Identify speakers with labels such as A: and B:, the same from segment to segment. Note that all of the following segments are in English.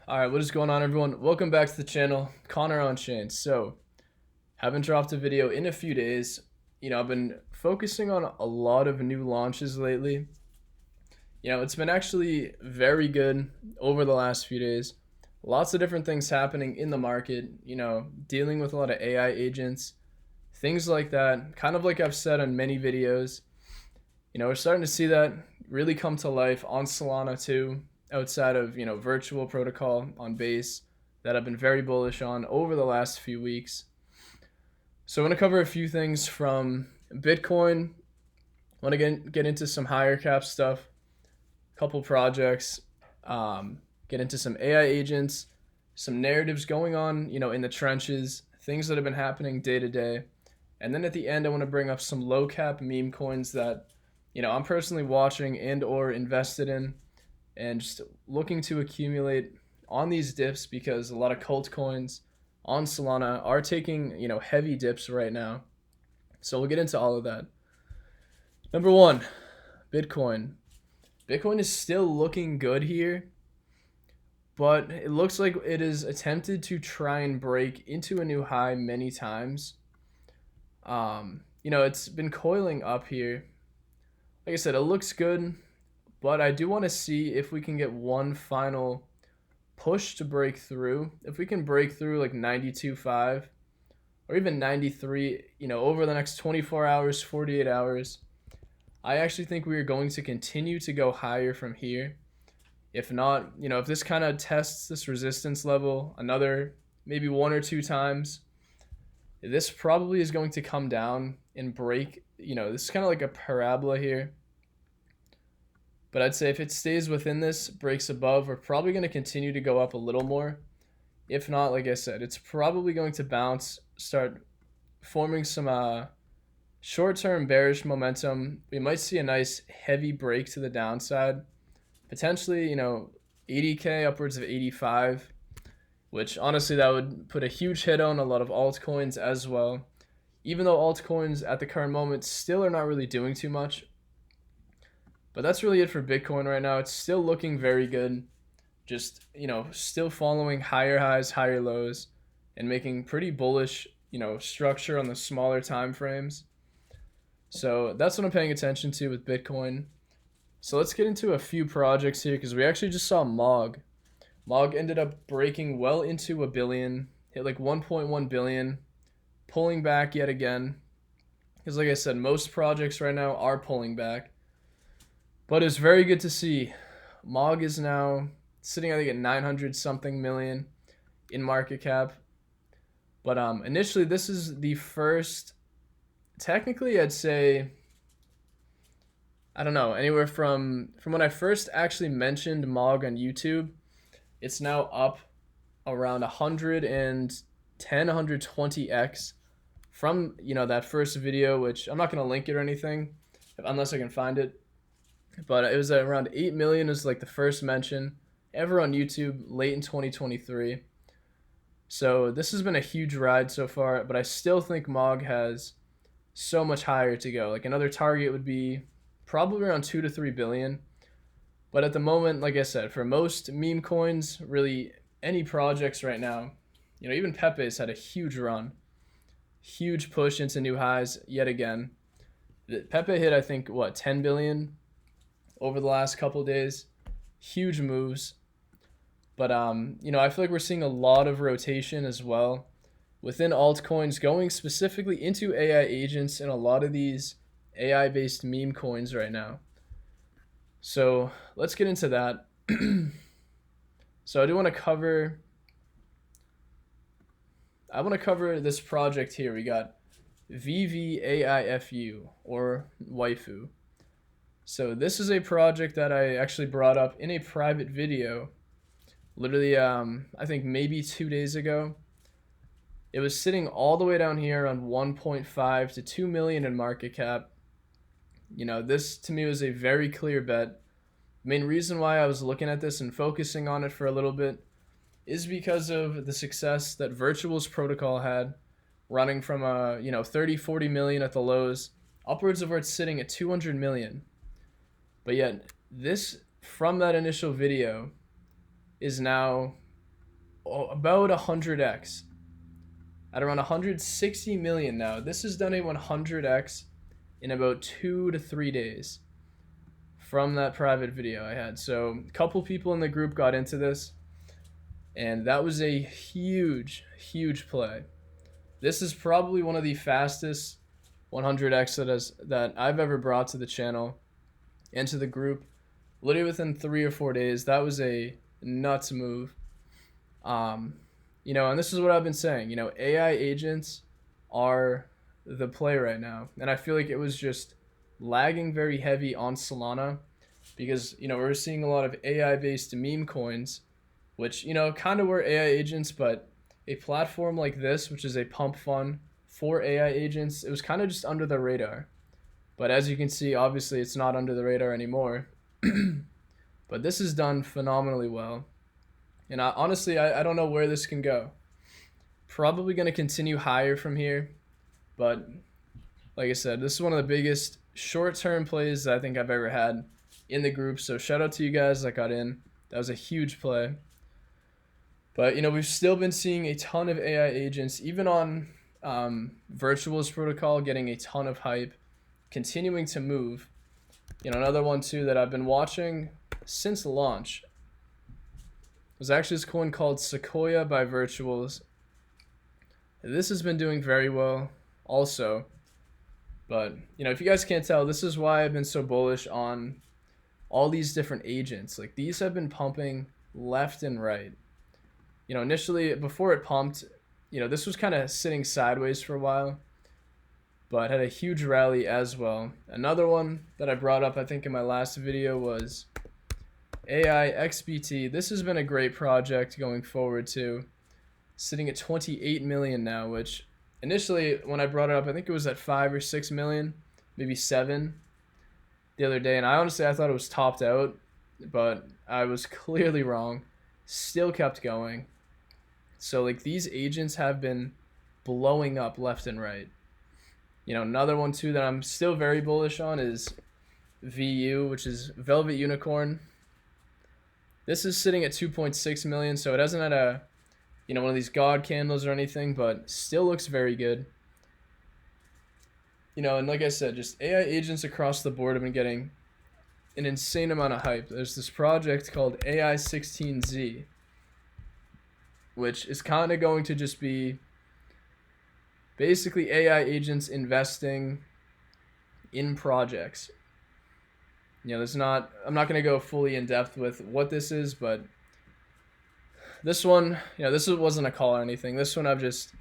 A: Alright, what is going on, everyone? Welcome back to the channel, Connor on Chain. So, haven't dropped a video in a few days. I've been focusing on a lot of new launches lately. It's been actually very good over the last few days. Lots of different things happening in the market, dealing with a lot of AI agents, things like that. Kind of like I've said on many videos, we're starting to see that really come to life on Solana too, outside of, virtual protocol on base that I've been very bullish on over the last few weeks. So I'm going to cover a few things from Bitcoin. I want to get into some higher cap stuff, a couple projects, get into some AI agents, some narratives going on, in the trenches, things that have been happening day to day. And then at the end, I want to bring up some low cap meme coins that, I'm personally watching and or invested in and just looking to accumulate on these dips because a lot of cult coins on Solana are taking, heavy dips right now. So we'll get into all of that. Number one, Bitcoin. Bitcoin is still looking good here, but it looks like it is attempted to try and break into a new high many times. It's been coiling up here. Like I said, it looks good, but I do want to see if we can get one final push to break through. If we can break through like 92.5 or even 93, over the next 24 hours, 48 hours, I actually think we are going to continue to go higher from here. If not, if this kind of tests this resistance level another maybe one or two times, this probably is going to come down and break. This is kind of like a parabola here. But I'd say if it stays within this, breaks above, we're probably going to continue to go up a little more. If not, like I said, it's probably going to bounce, start forming some short-term bearish momentum. We might see a nice heavy break to the downside. Potentially, 80K, upwards of 85, which honestly that would put a huge hit on a lot of altcoins as well. Even though altcoins at the current moment still are not really doing too much. But that's really it for Bitcoin right now. It's still looking very good. Just, still following higher highs, higher lows, and making pretty bullish, structure on the smaller time frames. So that's what I'm paying attention to with Bitcoin. So let's get into a few projects here because we actually just saw MOG. MOG ended up breaking well into a billion, hit like 1.1 billion, pulling back yet again. Because like I said, most projects right now are pulling back. But it's very good to see. MOG is now sitting, I think, at 900 something million in market cap. But initially, this is the first, technically, I'd say, I don't know, anywhere from when I first actually mentioned MOG on YouTube, it's now up around 110, 120x from, that first video, which I'm not going to link it or anything unless I can find it. But it was around 8 million is like the first mention ever on YouTube late in 2023. So this has been a huge ride so far, but I still think MOG has so much higher to go. Like another target would be probably around 2 to 3 billion. But at the moment, like I said, for most meme coins, really any projects right now, even Pepe's had a huge run, huge push into new highs yet again. Pepe hit, I think, 10 billion over the last couple of days. Huge moves. But I feel like we're seeing a lot of rotation as well within altcoins going specifically into AI agents and a lot of these AI based meme coins right now. So let's get into that. So I want to cover this project here. We got VVAIFU or waifu. So this is a project that I actually brought up in a private video, literally, I think maybe 2 days ago. It was sitting all the way down here on 1.5 to 2 million in market cap. This to me was a very clear bet. Main reason why I was looking at this and focusing on it for a little bit is because of the success that Virtual's protocol had, running from 30, 40 million at the lows, upwards of where it's sitting at 200 million. But yet, this, from that initial video, is now about 100x. At around 160 million now. This has done a 100x in about 2 to 3 days from that private video I had. So a couple people in the group got into this, and that was a huge, huge play. This is probably one of the fastest 100x that I've ever brought to the channel and to the group. Literally within 3 or 4 days. That was a nuts move. And this is what I've been saying. AI agents are the play right now, and I feel like it was just lagging very heavy on Solana because we're seeing a lot of AI-based meme coins, which kind of were AI agents, but a platform like this, which is a pump fund for AI agents, it was kind of just under the radar. But as you can see, obviously it's not under the radar anymore. But this is done phenomenally well. And honestly, I don't know where this can go. Probably going to continue higher from here. But like I said, this is one of the biggest short-term plays that I think I've ever had in the group. So shout out to you guys that got in. That was a huge play. But, we've still been seeing a ton of AI agents, even on Virtual's protocol, getting a ton of hype, continuing to move. Another one too that I've been watching since launch was actually this coin called Sequoia by Virtuals. This has been doing very well also. But, if you guys can't tell, this is why I've been so bullish on all these different agents. Like, these have been pumping left and right. Initially, before it pumped, this was kind of sitting sideways for a while, but had a huge rally as well. Another one that I brought up, I think, in my last video was AI XBT. This has been a great project going forward too. Sitting at 28 million now, which initially when I brought it up, I think it was at 5 or 6 million, maybe 7 the other day. And I thought it was topped out, but I was clearly wrong. Still kept going. So like these agents have been blowing up left and right. Another one too that I'm still very bullish on is VU, which is Velvet Unicorn. This is sitting at 2.6 million, so it hasn't had a one of these god candles or anything, but still looks very good. And like I said, just AI agents across the board have been getting an insane amount of hype. There's this project called AI16Z, which is kind of going to just be basically AI agents investing in projects. I'm not going to go fully in depth with what this is, but this one, this wasn't a call or anything. This one I've just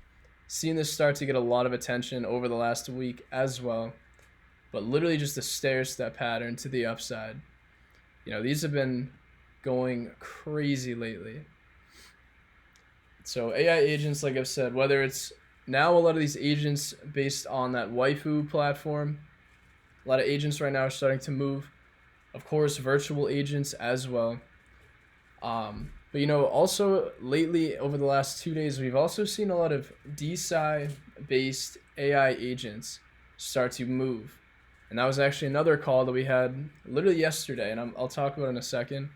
A: seen this start to get a lot of attention over the last week as well, but literally just a stair step pattern to the upside. These have been going crazy lately. So AI agents, like I've said, whether it's now a lot of these agents based on that waifu platform, a lot of agents right now are starting to move. Of course, virtual agents as well. But also lately over the last 2 days, we've also seen a lot of DeSci based AI agents start to move. And that was actually another call that we had literally yesterday, and I'll talk about it in a second.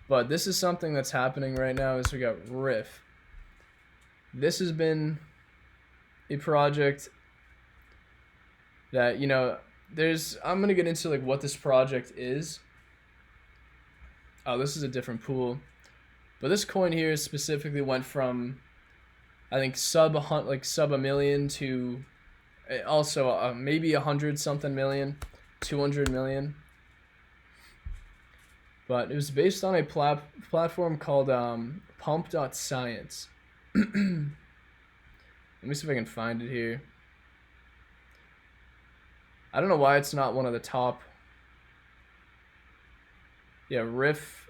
A: But this is something that's happening right now is we got Riff. This has been a project that, I'm going to get into like what this project is. Oh, this is a different pool. But this coin here specifically went from, I think, sub a million to also maybe 100 something million, 200 million. But it was based on a platform called pump.science. Let me see if I can find it here. I don't know why it's not one of the top. Yeah, Riff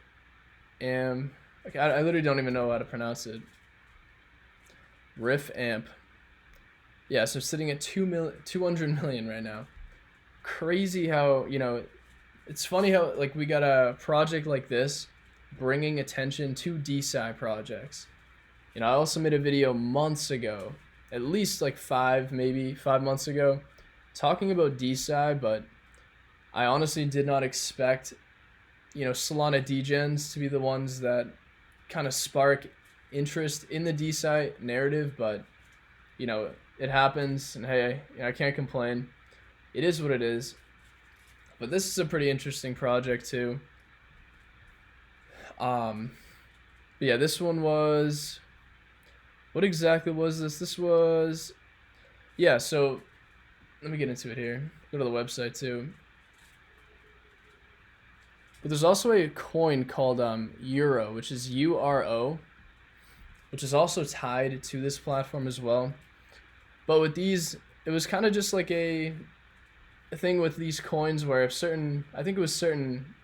A: Am. Okay, I literally don't even know how to pronounce it. Riff Amp. Yeah, so sitting at 200 million right now. Crazy how, it's funny how like we got a project like this bringing attention to DeSci projects. I also made a video months ago, at least like 5 months ago, talking about DeSci, but I honestly did not expect, Solana degens to be the ones that kind of spark interest in the DeSci narrative, but you know, it happens, and hey, I can't complain. It is what it is. But this is a pretty interesting project too. But yeah, this one was, what exactly was this? This was, yeah. So let me get into it here. Go to the website too. But there's also a coin called Euro, which is URO, which is also tied to this platform as well. But with these, it was kind of just like a thing with these coins where if certain, I think it was certain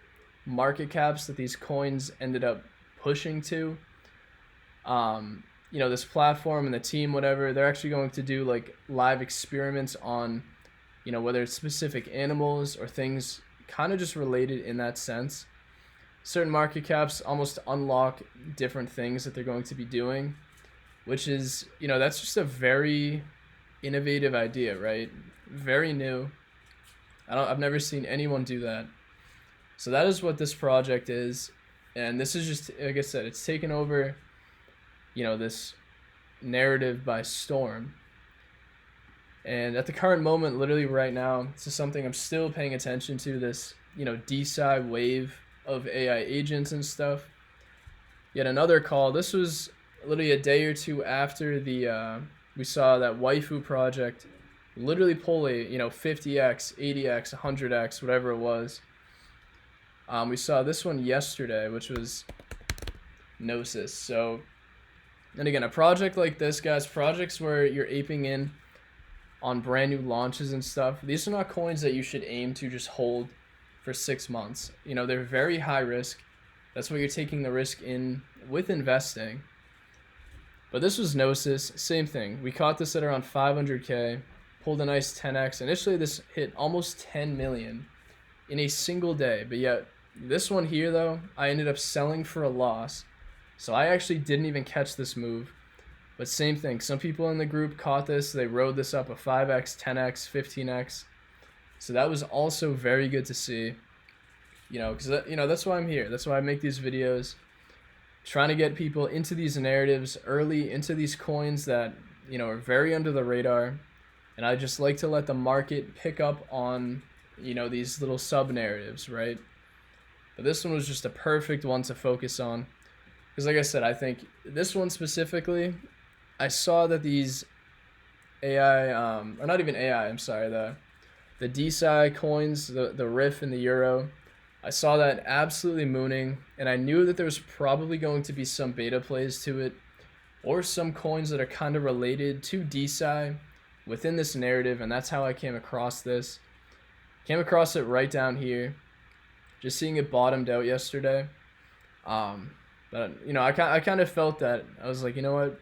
A: market caps that these coins ended up pushing to, this platform and the team, whatever, they're actually going to do like live experiments on, whether it's specific animals or things kind of just related in that sense. Certain market caps almost unlock different things that they're going to be doing, which is, that's just a very innovative idea, right? Very new. I've never seen anyone do that. So that is what this project is. And this is just, like I said, it's taken over, this narrative by storm. And at the current moment, literally right now, this is something I'm still paying attention to, this, DeSci wave of AI agents and stuff. Yet another call. This was literally a day or two after we saw that waifu project literally pull a 50x, 80x, 100x, whatever it was. We saw this one yesterday, which was Nosis. So, and again, a project like this, guys, projects where you're aping in on brand new launches and stuff, these are not coins that you should aim to just hold for 6 months. They're very high risk. That's why you're taking the risk in with investing. But this was Nosis, same thing. We caught this at around 500k, pulled a nice 10x. Initially, this hit almost 10 million in a single day, but yet this one here, though, I ended up selling for a loss. So I actually didn't even catch this move. But same thing, some people in the group caught this. They rode this up a 5x, 10x, 15x. So that was also very good to see. Because that's why I'm here. That's why I make these videos. Trying to get people into these narratives early, into these coins that, are very under the radar. And I just like to let the market pick up on, these little sub-narratives, right? But this one was just a perfect one to focus on. Because like I said, I think this one specifically, I saw that these AI, or not even AI, I'm sorry, the DeSci coins, the Riff and the Euro, I saw that absolutely mooning, and I knew that there was probably going to be some beta plays to it, or some coins that are kind of related to DeSci within this narrative, and that's how I came across this. Came across it right down here, just seeing it bottomed out yesterday. But I kind of felt that. I was like, you know what?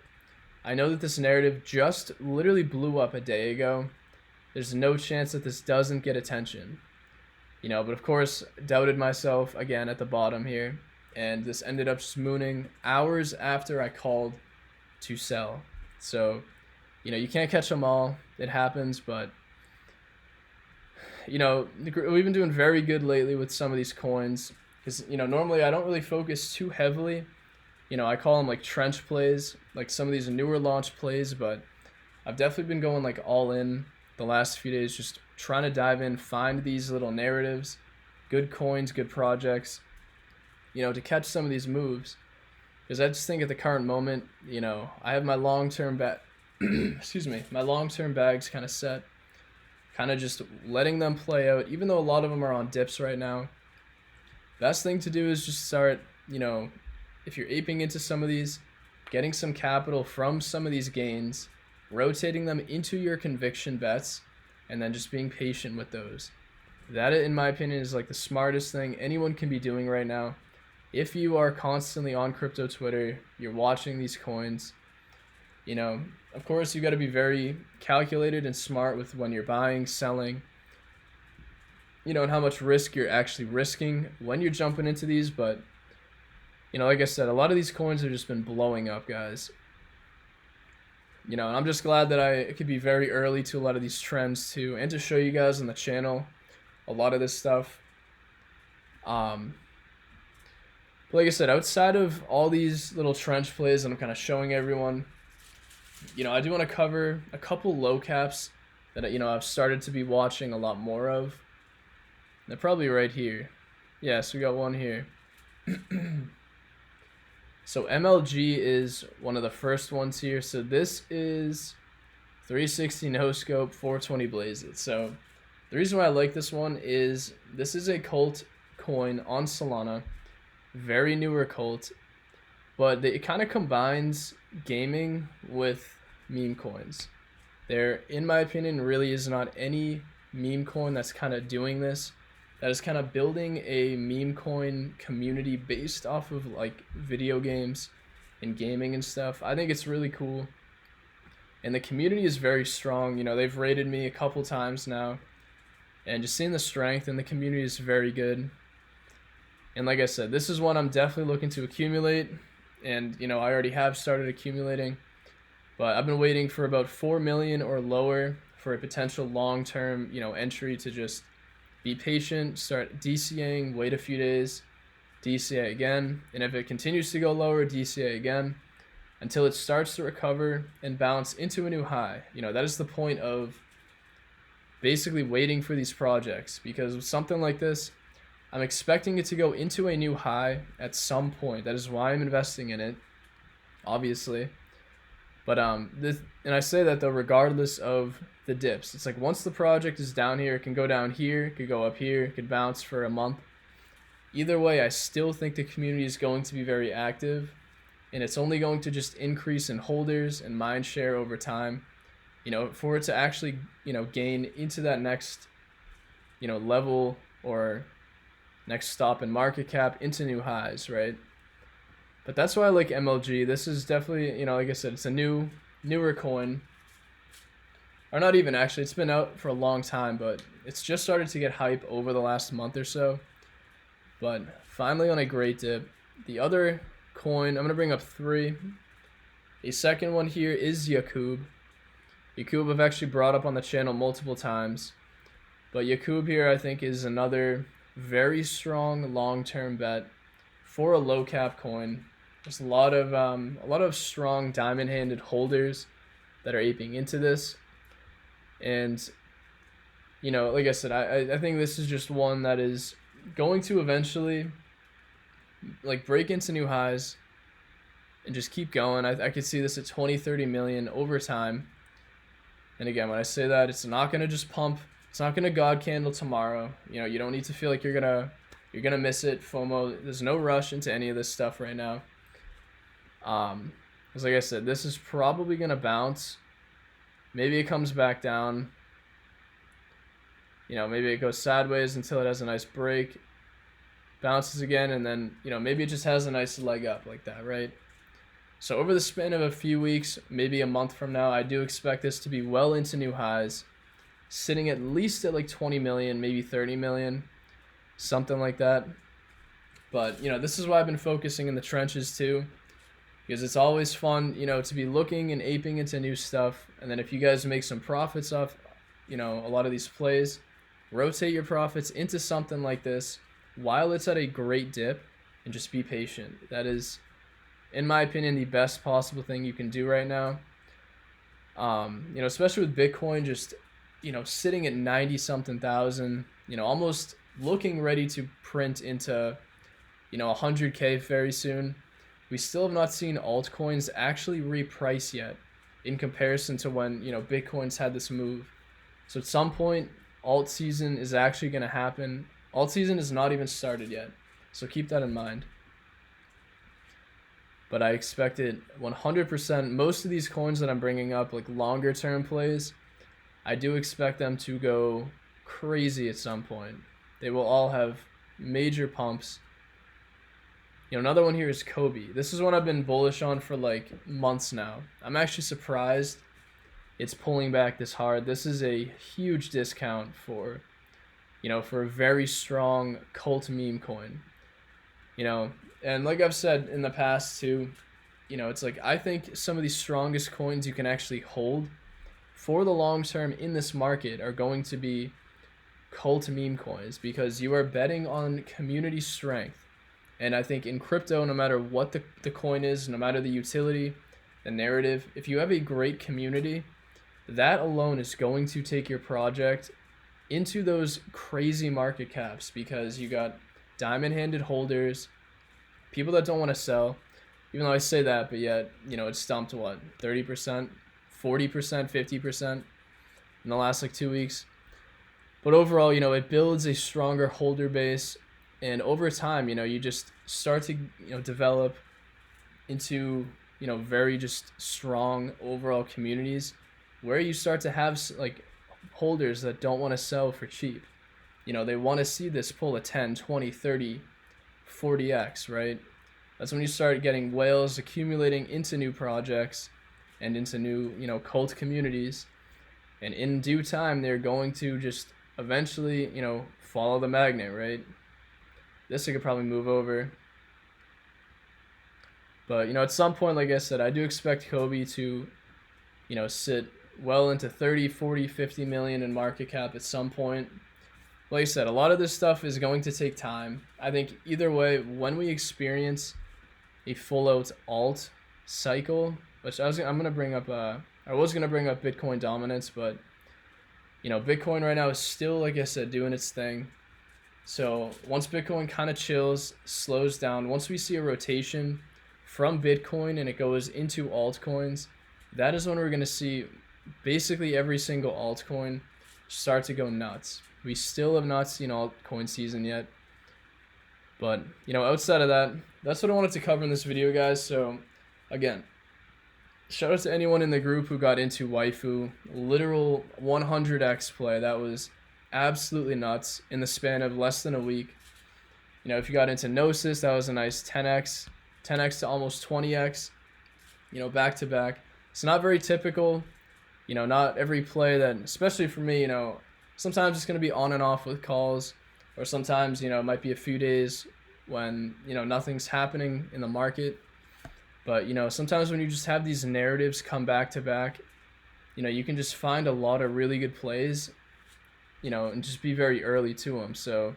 A: I know that this narrative just literally blew up a day ago. There's no chance that this doesn't get attention. But of course, doubted myself again at the bottom here, and this ended up smooning hours after I called to sell. So, you can't catch them all. It happens, but we've been doing very good lately with some of these coins because normally I don't really focus too heavily. I call them like trench plays, like some of these newer launch plays, but I've definitely been going like all in the last few days, just trying to dive in, find these little narratives, good coins, good projects, to catch some of these moves. Because I just think at the current moment, I have my long-term my long-term bags kind of set, kind of just letting them play out, even though a lot of them are on dips right now. Best thing to do is just start, if you're aping into some of these, getting some capital from some of these gains, rotating them into your conviction bets, and then just being patient with those. That, in my opinion, is like the smartest thing anyone can be doing right now. If you are constantly on crypto Twitter, you're watching these coins, of course you got to be very calculated and smart with when you're buying, selling, and how much risk you're actually risking when you're jumping into these. But, like I said, a lot of these coins have just been blowing up, guys. And I'm just glad that I could be very early to a lot of these trends too, and to show you guys on the channel a lot of this stuff. But like I said, outside of all these little trench plays that I'm kind of showing everyone, I do want to cover a couple low caps that I've started to be watching a lot more of. They're probably right here. Yes, we got one here. So MLG is one of the first ones here. So this is 360 no scope, 420 blaze it. So the reason why I like this one is this is a cult coin on Solana, very newer cult, but it kind of combines gaming with meme coins. There, in my opinion, really is not any meme coin that's kind of doing this. That is kind of building a meme coin community based off of like video games and gaming and stuff. I think it's really cool. And the community is very strong. They've rated me a couple times now. And just seeing the strength in the community is very good. And like I said, this is one I'm definitely looking to accumulate. And, I already have started accumulating. But I've been waiting for about 4 million or lower for a potential long-term, entry to just be patient, start DCAing, wait a few days, DCA again. And if it continues to go lower, DCA again until it starts to recover and bounce into a new high. That is the point of basically waiting for these projects, because with something like this, I'm expecting it to go into a new high at some point. That is why I'm investing in it, obviously. But and I say that though regardless of the dips. It's like once the project is down here, it can go down here, it could go up here, it could bounce for a month. Either way, I still think the community is going to be very active, and it's only going to just increase in holders and mind share over time. For it to actually, gain into that next, level or next stop in market cap into new highs, right? But that's why I like MLG. This is definitely, like I said, it's a newer coin. Or not even actually, it's been out for a long time, but it's just started to get hype over the last month or so. But finally on a great dip. The other coin, I'm going to bring up 3. A second one here is Yakub. Yakub I've actually brought up on the channel multiple times. But Yakub here I think is another very strong long-term bet for a low cap coin. There's a lot of strong diamond-handed holders that are aping into this. And, like I said, I think this is just one that is going to eventually, like, break into new highs and just keep going. I could see this at 20-30 million over time. And again, when I say that, it's not going to just pump. It's not going to God candle tomorrow. You don't need to feel like you're going to miss it. FOMO. There's no rush into any of this stuff right now. Because like I said, this is probably going to bounce. Maybe it comes back down. Maybe it goes sideways until it has a nice break. Bounces again, and then, maybe it just has a nice leg up like that, right? So over the span of a few weeks, maybe a month from now, I do expect this to be well into new highs. Sitting at least at like 20 million, maybe 30 million. Something like that. But, this is why I've been focusing in the trenches too. Because it's always fun, to be looking and aping into new stuff. And then if you guys make some profits off, a lot of these plays, rotate your profits into something like this while it's at a great dip and just be patient. That is, in my opinion, the best possible thing you can do right now. Especially with Bitcoin just, sitting at 90 something thousand, almost looking ready to print into, 100K very soon. We still have not seen altcoins actually reprice yet in comparison to when, Bitcoin's had this move. So at some point, alt season is actually going to happen. Alt season is not even started yet. So keep that in mind. But I expect it 100%. Most of these coins that I'm bringing up, like longer term plays, I do expect them to go crazy at some point. They will all have major pumps. Another one here is Kobe. This is one I've been bullish on for like months now. I'm actually surprised it's pulling back this hard. This is a huge discount for, for a very strong cult meme coin. And like I've said in the past too, it's like I think some of the strongest coins you can actually hold for the long term in this market are going to be cult meme coins, because you are betting on community strength. And I think in crypto, no matter what the coin is, no matter the utility, the narrative, if you have a great community, that alone is going to take your project into those crazy market caps, because you got diamond-handed holders, people that don't want to sell. Even though I say that, but yet, it's dumped what, 30%, 40%, 50% in the last like 2 weeks. But overall, it builds a stronger holder base, and over time, you just start to develop into very just strong overall communities, where you start to have like holders that don't want to sell for cheap. They want to see this pull a 10, 20, 30, 40x, right? That's when you start getting whales accumulating into new projects and into new cult communities, and in due time they're going to just eventually follow the magnet, right? This I could probably move over. But at some point, like I said, I do expect Kobe to sit well into 30, 40, 50 million in market cap at some point. Like I said, a lot of this stuff is going to take time. I think either way, when we experience a full out alt cycle, which I was gonna bring up Bitcoin dominance, but Bitcoin right now is still, like I said, doing its thing. So once Bitcoin kind of chills, slows down, once we see a rotation from Bitcoin and it goes into altcoins, that is when we're going to see basically every single altcoin start to go nuts. We still have not seen altcoin season yet, but outside of that, that's what I wanted to cover in this video, guys. So again, shout out to anyone in the group who got into waifu, literal 100x play. That was absolutely nuts in the span of less than a week. If you got into Gnosis, that was a nice 10x to almost 20x, back to back. It's not very typical, not every play that, especially for me, sometimes it's going to be on and off with calls, or sometimes, it might be a few days when, nothing's happening in the market. But, sometimes when you just have these narratives come back to back, you can just find a lot of really good plays, and just be very early to them. So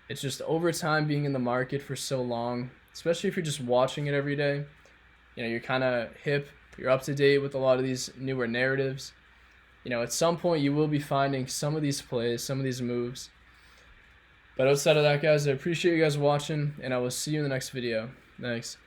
A: it's just over time being in the market for so long, especially if you're just watching it every day, you're kind of hip, you're up to date with a lot of these newer narratives. At some point you will be finding some of these plays, some of these moves. But outside of that, guys, I appreciate you guys watching, and I will see you in the next video. Thanks.